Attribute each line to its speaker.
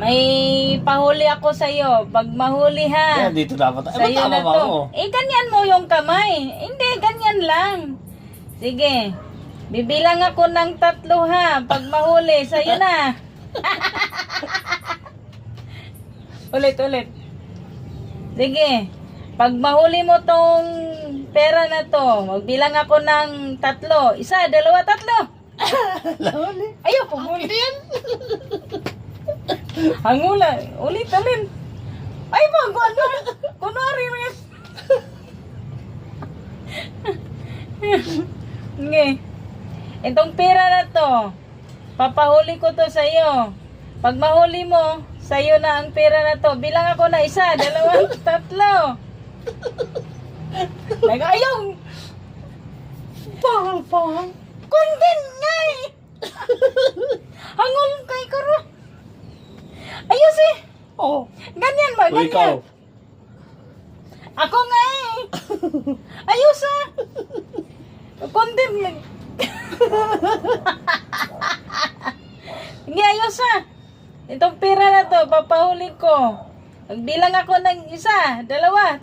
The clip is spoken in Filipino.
Speaker 1: May pahuli ako sa'yo. Pag mahuli ha.
Speaker 2: Yan, dito dapat. Ba't
Speaker 1: Sa'yo na
Speaker 2: tama ba
Speaker 1: to.
Speaker 2: ako?
Speaker 1: Ganyan mo yung kamay. Hindi, ganyan lang. Sige. Bibilang ako ng 3 ha. Pag mahuli, sa'yo na. Ulit. Sige. Pag mahuli mo tong pera na to, magbilang ako ng 3. 1, 2, 3.
Speaker 2: Lahuli.
Speaker 1: Ayoko huli yan. Hangula. Ulit. Ay, kunwari mo yan. Nge. Itong pera na to, papahuli ko to sa'yo. Pag mahuli mo, sa'yo na ang pera na to. Bilang ako na 1, 2, 3. Nag-ayaw. Pang. Content nga eh. Hangul kay karo. Ayos eh.
Speaker 2: Oh.
Speaker 1: Ganyan ba?
Speaker 2: O ikaw.
Speaker 1: Ganyan. Ako nga eh. Ayos ah. Content lang. Hindi ayos ah. Itong pera na to, papahuli ko. Magbilang ako ng 1, 2, 3.